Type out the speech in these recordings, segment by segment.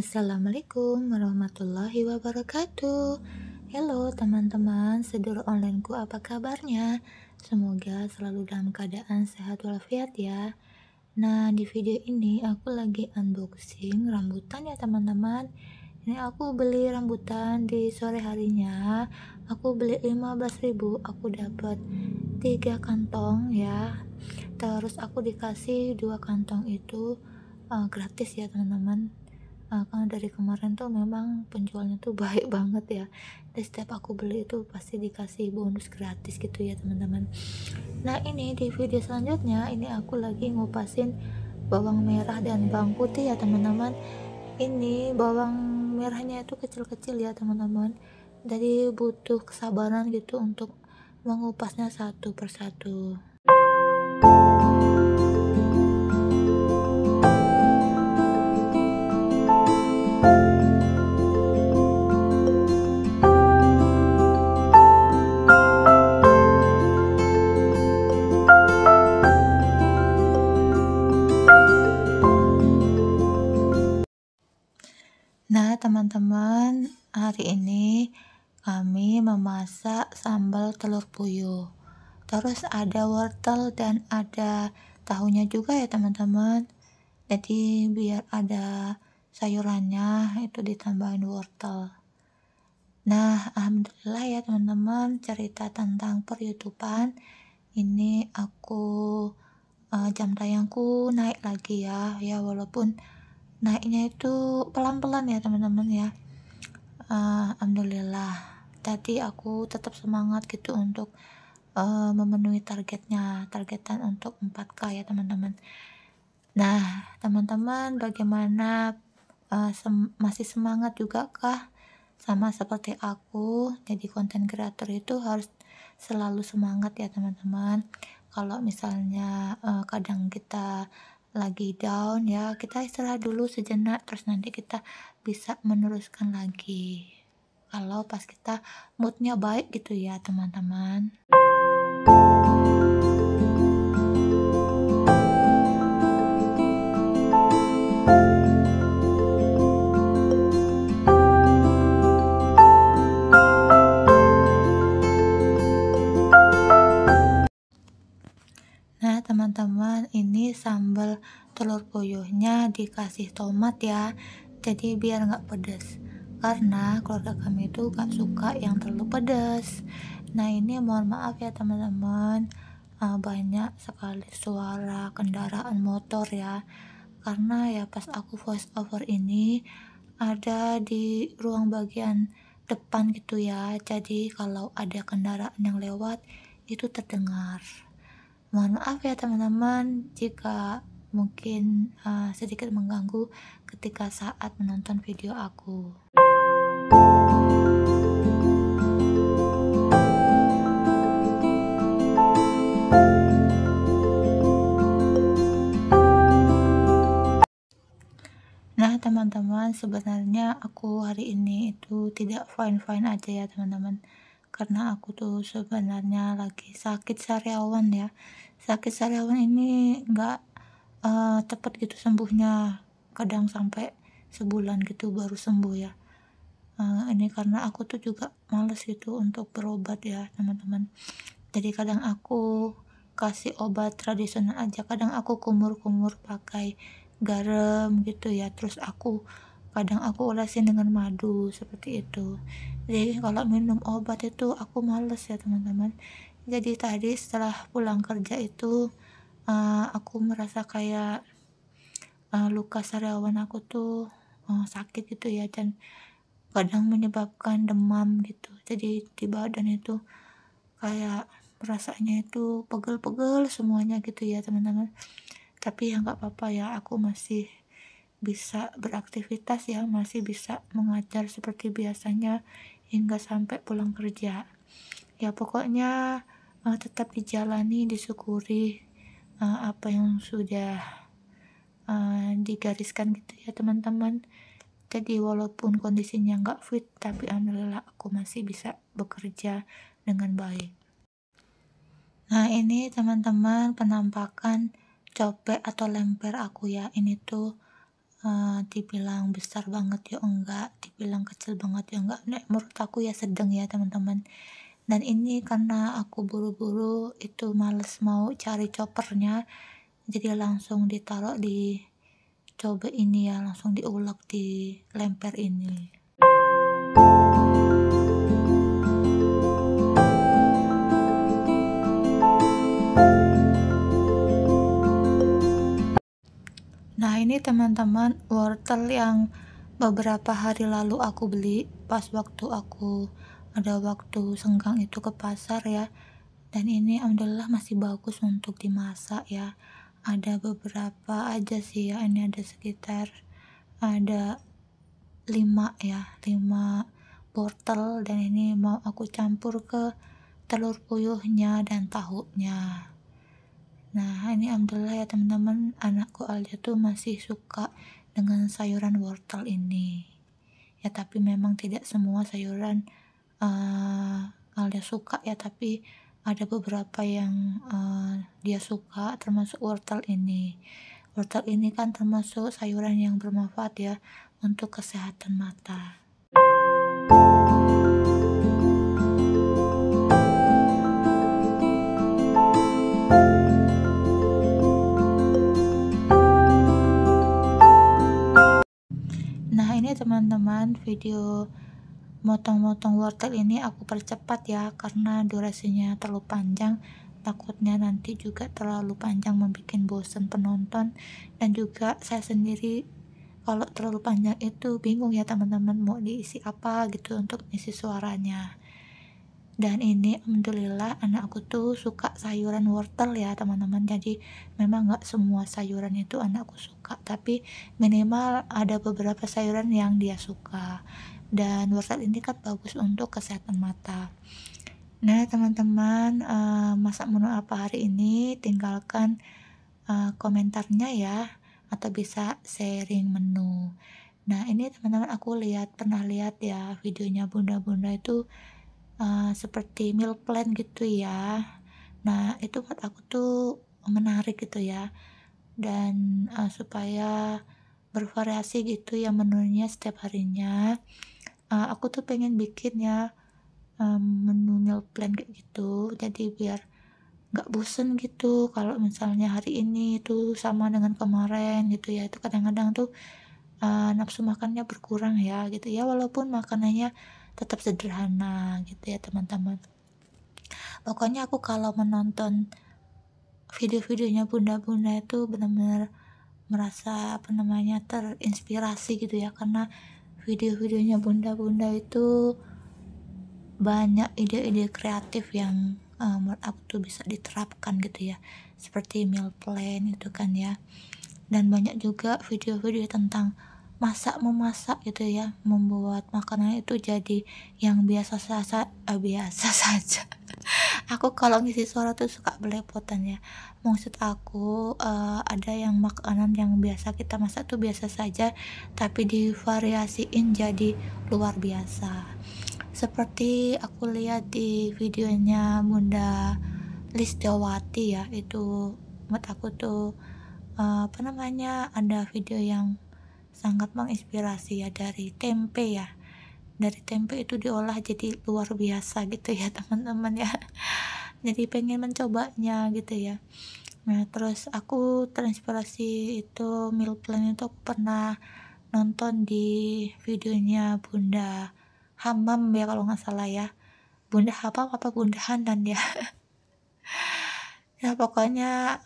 Assalamualaikum warahmatullahi wabarakatuh. Halo teman-teman, sedulur onlineku, apa kabarnya? Semoga selalu dalam keadaan sehat walafiat ya. Nah, di video ini aku lagi unboxing rambutan ya teman-teman. Ini aku beli rambutan di sore harinya. Aku beli 15.000, aku dapat 3 kantong ya. Terus aku dikasih 2 kantong itu gratis ya teman-teman. Karena dari kemarin tuh memang penjualnya tuh baik banget ya, dan setiap aku beli itu pasti dikasih bonus gratis gitu ya teman-teman. Nah, ini di video selanjutnya ini aku lagi ngupasin bawang merah dan bawang putih ya teman-teman. Ini bawang merahnya itu kecil-kecil ya teman-teman, jadi butuh kesabaran gitu untuk mengupasnya satu persatu. Nah, teman-teman, hari ini kami memasak sambal telur puyuh. Terus ada wortel dan ada tahunya juga ya, teman-teman. Jadi biar ada sayurannya itu ditambahin wortel. Nah, alhamdulillah ya teman-teman, cerita tentang per YouTuber ini aku jam tayangku naik lagi ya walaupun naiknya itu pelan-pelan ya teman-teman ya. Alhamdulillah tadi aku tetap semangat gitu untuk memenuhi targetan untuk 4K ya teman-teman. Nah teman-teman, bagaimana, masih semangat juga kah sama seperti aku? Jadi konten kreator itu harus selalu semangat ya teman-teman. Kalau misalnya kadang kita lagi down ya, kita istirahat dulu sejenak, terus nanti kita bisa meneruskan lagi kalau pas kita moodnya baik gitu ya teman-teman. Nah teman-teman, ini sambal telur puyuhnya dikasih tomat ya, jadi biar nggak pedas, karena keluarga kami itu gak suka yang terlalu pedas. Nah ini mohon maaf ya teman-teman, banyak sekali suara kendaraan motor ya, karena ya pas aku voice over ini ada di ruang bagian depan gitu ya, jadi kalau ada kendaraan yang lewat itu terdengar. Mohon maaf ya teman-teman jika mungkin sedikit mengganggu ketika saat menonton video aku. Nah teman-teman, sebenarnya aku hari ini itu tidak fine-fine aja ya teman-teman, karena aku tuh sebenarnya lagi sakit sariawan ya. Sakit sariawan ini nggak cepet gitu sembuhnya, kadang sampai sebulan gitu baru sembuh ya. Ini karena aku tuh juga males gitu untuk berobat ya teman-teman. Jadi kadang aku kasih obat tradisional aja, kadang aku kumur-kumur pakai garam gitu ya, terus kadang aku olesin dengan madu seperti itu. Jadi kalau minum obat itu aku males ya teman-teman. Jadi tadi setelah pulang kerja itu aku merasa kayak luka sariawan aku tuh sakit gitu ya, dan kadang menyebabkan demam gitu. Jadi di badan itu kayak rasanya itu pegel-pegel semuanya gitu ya teman-teman. Tapi ya nggak apa-apa ya, aku masih bisa beraktivitas ya, masih bisa mengajar seperti biasanya hingga sampai pulang kerja. Ya pokoknya tetap dijalani, disyukuri apa yang sudah digariskan gitu ya teman-teman. Jadi walaupun kondisinya nggak fit, tapi alhamdulillah aku masih bisa bekerja dengan baik. Nah ini teman-teman penampakan copek atau lemper aku ya. Ini tuh dibilang besar banget ya enggak, dibilang kecil banget ya enggak. Nek menurut aku ya sedang ya teman-teman. Dan ini karena aku buru-buru itu males mau cari choppernya, jadi langsung ditaruh di coba ini ya, langsung diulek di lemper ini. Nah ini teman-teman wortel yang beberapa hari lalu aku beli pas waktu aku ada waktu senggang itu ke pasar ya. Dan ini alhamdulillah masih bagus untuk dimasak ya. Ada beberapa aja sih ya, ini ada sekitar ada 5 ya, 5 wortel, dan ini mau aku campur ke telur puyuhnya dan tahunya. Nah, ini alhamdulillah ya teman-teman, anakku Alja tuh masih suka dengan sayuran wortel ini. Ya, tapi memang tidak semua sayuran Alja suka ya, tapi ada beberapa yang dia suka, termasuk wortel ini. Wortel ini kan termasuk sayuran yang bermanfaat ya untuk kesehatan mata. Nah ini teman-teman, video motong-motong wortel ini aku percepat ya karena durasinya terlalu panjang, takutnya nanti juga terlalu panjang membuat bosan penonton, dan juga saya sendiri kalau terlalu panjang itu bingung ya teman-teman mau diisi apa gitu untuk isi suaranya. Dan ini alhamdulillah anakku tuh suka sayuran wortel ya teman-teman, jadi memang nggak semua sayuran itu anakku suka, tapi minimal ada beberapa sayuran yang dia suka. Dan wortel ini kan bagus untuk kesehatan mata. Nah teman-teman, masak menu apa hari ini, tinggalkan komentarnya ya, atau bisa sharing menu. Nah ini teman-teman, aku pernah lihat ya videonya bunda-bunda itu seperti meal plan gitu ya. Nah, itu buat aku tuh menarik gitu ya. Dan supaya bervariasi gitu ya menunya setiap harinya. Aku tuh pengen bikin ya menu meal plan kayak gitu. Jadi biar nggak bosen gitu kalau misalnya hari ini tuh sama dengan kemarin gitu ya. Itu kadang-kadang tuh nafsu makannya berkurang ya gitu ya, walaupun makanannya tetap sederhana gitu ya teman-teman. Pokoknya aku kalau menonton video-videonya bunda-bunda itu benar-benar merasa apa namanya terinspirasi gitu ya, karena video-videonya bunda-bunda itu banyak ide-ide kreatif yang menurut aku tuh bisa diterapkan gitu ya, seperti meal plan itu kan ya. Dan banyak juga video-video tentang memasak gitu ya, membuat makanan itu jadi yang biasa saja. Aku kalau ngisi suara tuh suka belepotan ya. Maksud aku ada yang makanan yang biasa kita masak tuh biasa saja, tapi divariasiin jadi luar biasa. Seperti aku lihat di videonya Bunda Listawati ya, itu menurut aku tuh apa namanya, ada video yang sangat menginspirasi ya, dari tempe ya. Dari tempe itu diolah jadi luar biasa gitu ya teman-teman ya. Jadi pengen mencobanya gitu ya. Nah terus aku terinspirasi itu meal plan itu aku pernah nonton di videonya Bunda Hamam ya kalau nggak salah ya. Bunda Hamam apa Bunda Hanan ya. Ya pokoknya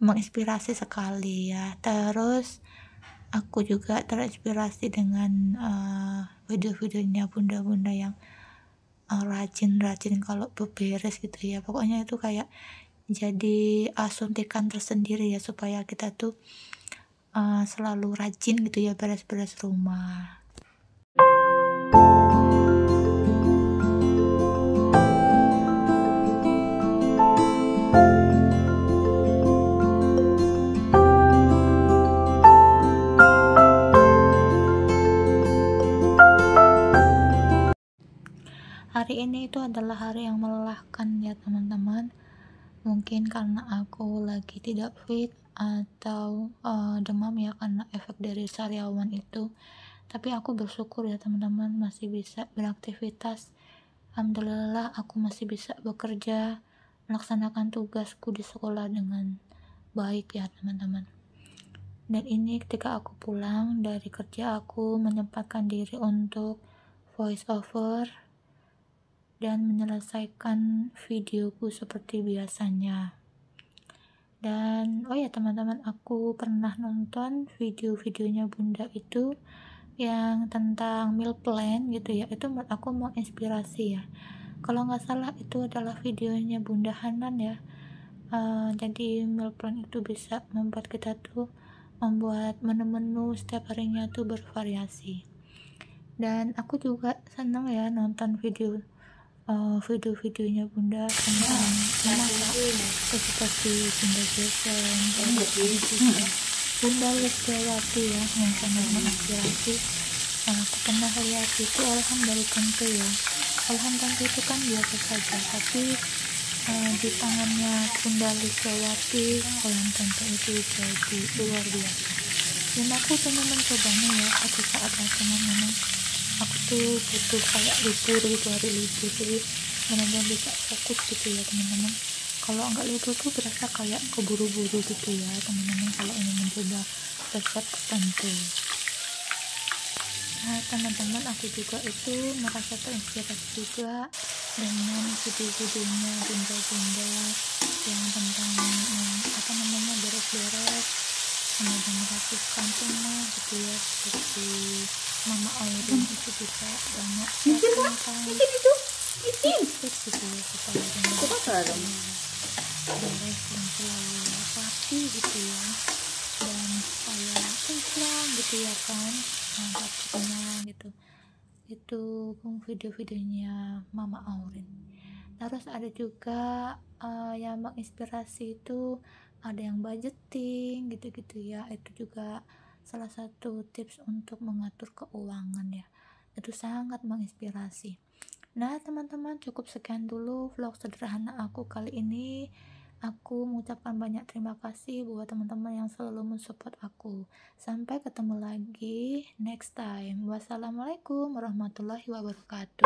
menginspirasi sekali ya. Terus aku juga terinspirasi dengan video-videonya bunda-bunda yang rajin-rajin kalau beberes gitu ya. Pokoknya itu kayak jadi suntikan tersendiri ya, supaya kita tuh selalu rajin gitu ya beres-beres rumah. Hari ini itu adalah hari yang melelahkan ya teman-teman. Mungkin karena aku lagi tidak fit atau demam ya, karena efek dari sariawan itu. Tapi aku bersyukur ya teman-teman, masih bisa beraktivitas. Alhamdulillah aku masih bisa bekerja, melaksanakan tugasku di sekolah dengan baik ya teman-teman. Dan ini ketika aku pulang dari kerja, aku menyempatkan diri untuk voice over dan menyelesaikan videoku seperti biasanya. Dan oh ya teman-teman, aku pernah nonton video-videonya Bunda itu yang tentang meal plan gitu ya. Itu menurut aku menginspirasi ya. Kalau nggak salah itu adalah videonya Bunda Hanan ya. Jadi meal plan itu bisa membuat kita tuh membuat menu-menu setiap harinya tuh bervariasi. Dan aku juga seneng ya nonton video-videonya Bunda tentang memasak, seperti Bunda Jason, juga Bunda Lestiawati ya, yang sangat menginspirasi. Aku pernah lihat itu olahan dari tempe ya. Olahan tempe itu kan biasa saja, tapi di tangannya Bunda Lestiawati olahan tempe itu jadi luar biasa. Dan aku pengen mencobanya ya suatu saat nanti, memang aku tuh butuh kayak libur gitu, hari libur, jadi benar-benar bisa fokus gitu ya teman-teman. Kalau nggak libur tuh berasa kayak keburu-buru gitu ya teman-teman, kalau ingin mencoba resep tertentu. Nah teman-teman, aku juga itu merasa terinspirasi juga dengan video-videonya bunda-bunda yang tentang beres-beres, kemudian merapikan rumah gitu ya, seperti Mama Aurin itu juga banyak tentang tips gitu ya, supaya rumah beres dan selalu rapi gitu ya, dan supaya tentram gitu ya kan, rapihnya gitu. Itu video-videonya Mama Aurin. Terus ada juga yang menginspirasi itu, ada yang budgeting gitu-gitu ya. Itu juga salah satu tips untuk mengatur keuangan ya. Itu sangat menginspirasi. Nah teman-teman, cukup sekian dulu vlog sederhana aku kali ini. Aku mengucapkan banyak terima kasih buat teman-teman yang selalu mensupport aku. Sampai ketemu lagi next time. Wassalamualaikum warahmatullahi wabarakatuh.